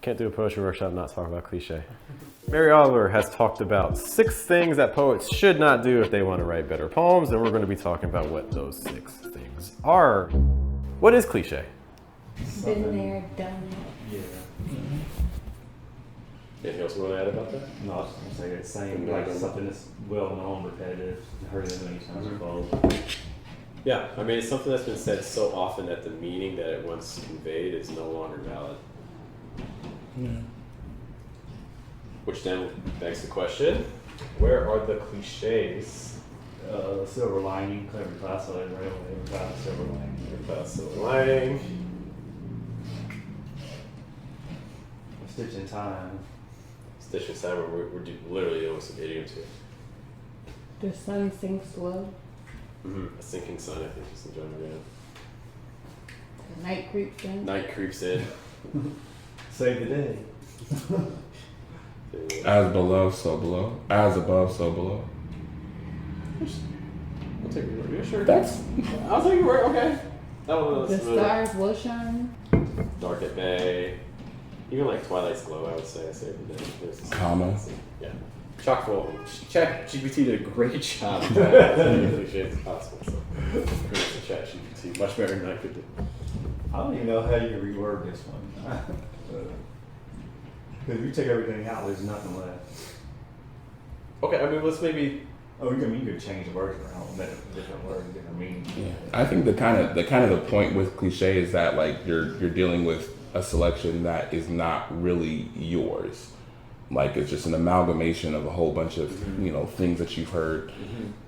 Can't do a poetry workshop and not talk about cliche. Mary Oliver has talked about 6 things that poets should not do if they want to write better poems, and we're going to be talking about what those 6 things are. What is cliche? Been there, done it. Yeah. Anything else you want to add about that? No, I was just gonna say it's saying like something that's well known, repetitive, heard it many times before. Yeah, I mean, it's something that's been said so often that the meaning that it once conveyed is no longer valid. Yeah. Which then begs the question, where are the cliches? Silver lining, clever class, right? Every class, silver lining. About silver lining. A stitch in time. Stitch in time, we're literally doing some idioms here. The sun sinks low. A sinking sun, I think, is the genre, yeah. The night creeps in. Night creeps in. Save the day. As below, so below. As above, so below. I'll take your word. Yeah, sure. I'll take your word, okay. That one The stars will shine. Dark at bay. Even like Twilight's glow, I would say. I saved the day. There's this Comma. Yeah. Chock full. ChatGPT did a great job of that. As many cliches as possible. So, credit to ChatGPT. Much better than I could do. I don't even know how you reword this one. Because if you take everything out, there's nothing left. Okay, I mean, let's maybe. Oh, you could change the words around, make a different word, different meaning. Yeah. I think the kind of the point with cliche is that like you're dealing with a selection that is not really yours. Like it's just an amalgamation of a whole bunch of things that you've heard,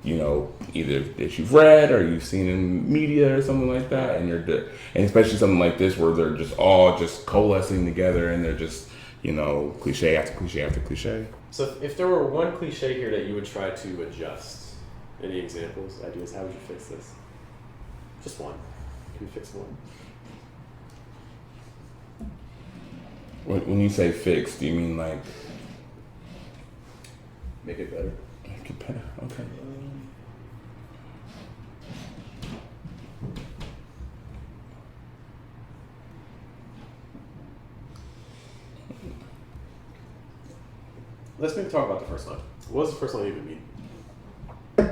either that you've read or you've seen in media or something like that, and and especially something like this where they're just all just coalescing together and they're just cliche after cliche after cliche. So if there were one cliche here that you would try to adjust, any examples, ideas, how would you fix this? Just one. Can you fix one? When you say fix, do you mean like Make it better. make it better? Okay. Let's maybe talk about the first line. What does the first line even mean? If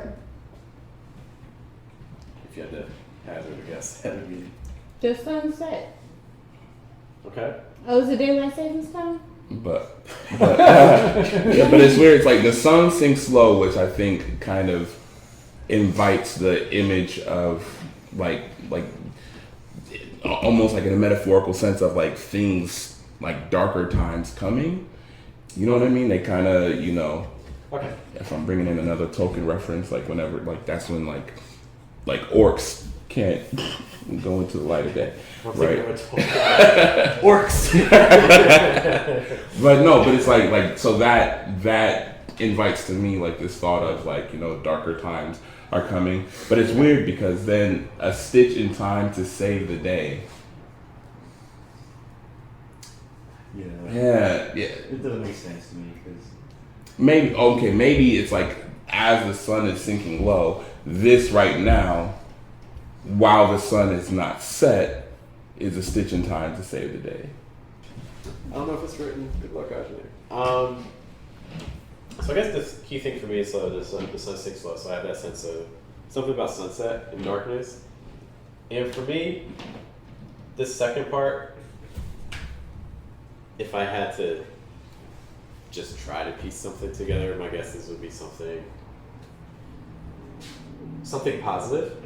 you had to hazard a guess, that would mean. The sunset. Okay. Oh, is it daylight savings time? But it's weird. It's like the sun sinks slow, which I think kind of invites the image of like almost like in a metaphorical sense of like things like darker times coming. You know what I mean? They kind of, Okay. if I'm bringing in another Tolkien reference, like whenever, like that's when like orcs can't go into the light of day, right? Orcs. But it's like so that invites to me like this thought of like darker times are coming. But it's weird because then a stitch in time to save the day. Yeah. It doesn't make sense to me because maybe it's like as the sun is sinking low, this right now, while the sun is not set, is a stitch in time to save the day. I don't know if it's written. Good luck, actually. So I guess the key thing for me is the sun sinks low. So I have that sense of something about sunset and darkness. And for me, this second part, if I had to just try to piece something together, my guess would be something positive.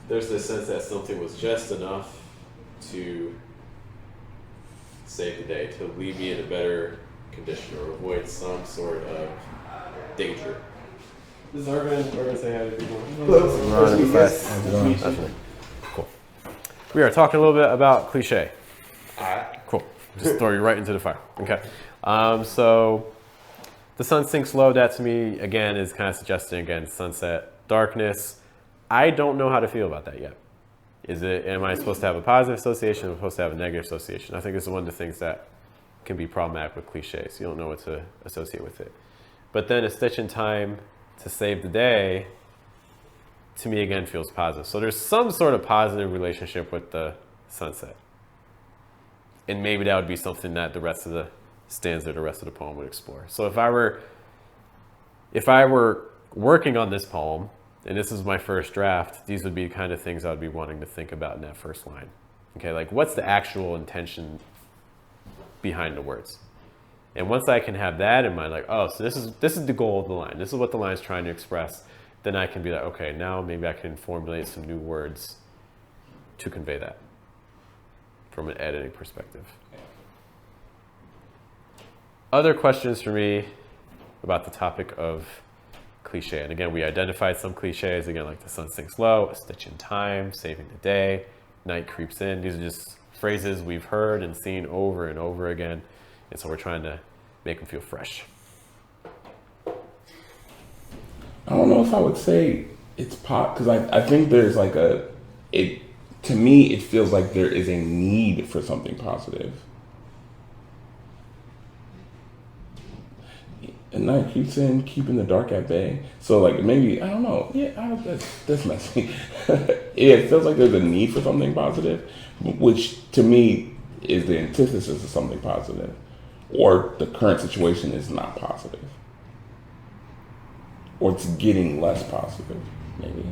There's this sense that something was just enough to save the day, to leave me in a better condition or avoid some sort of danger. Does Arvin say hi to people? Cool. We are talking a little bit about cliche. Cool. Just throw you right into the fire. Okay. So the sun sinks low. That to me, again, is kind of suggesting, again, sunset, darkness. I don't know how to feel about that yet. Am I supposed to have a positive association or am I supposed to have a negative association? I think this is one of the things that can be problematic with cliches. You don't know what to associate with it. But then a stitch in time to save the day, to me, again, feels positive. So there's some sort of positive relationship with the sunset. And maybe that would be something that the rest of the stanza, the rest of the poem would explore. So if I were working on this poem, and this is my first draft, these would be the kind of things I would be wanting to think about in that first line. Okay, like what's the actual intention behind the words? And once I can have that in mind, like, oh, so this is the goal of the line. This is what the line is trying to express. Then I can be like, okay, now maybe I can formulate some new words to convey that from an editing perspective. Other questions for me about the topic of cliche. And again, we identified some cliches, again, like the sun sinks low, a stitch in time, saving the day, night creeps in. These are just phrases we've heard and seen over and over again. And so we're trying to make them feel fresh. I don't know if I would say it's pop, because I think there's like to me, it feels like there is a need for something positive. And night creeps in, keeping the dark at bay. So like maybe, I don't know. Yeah, that's messy. It feels like there's a need for something positive, which to me is the antithesis of something positive. Or the current situation is not positive. Or it's getting less positive, maybe.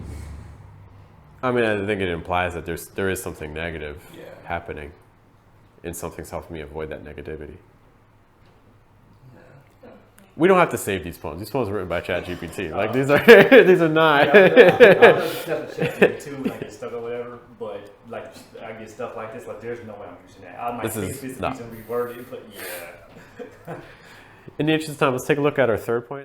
I mean, I think it implies that there is something negative happening, and something's helping me avoid that negativity. We don't have to save these poems. These poems were written by ChatGPT. Like these are not. I stuff that shit too, like get stuck or whatever. But like I get stuff like this, like there's no way I'm using that. I might take this piece and reword it, but yeah. In the interest of time, let's take a look at our third point.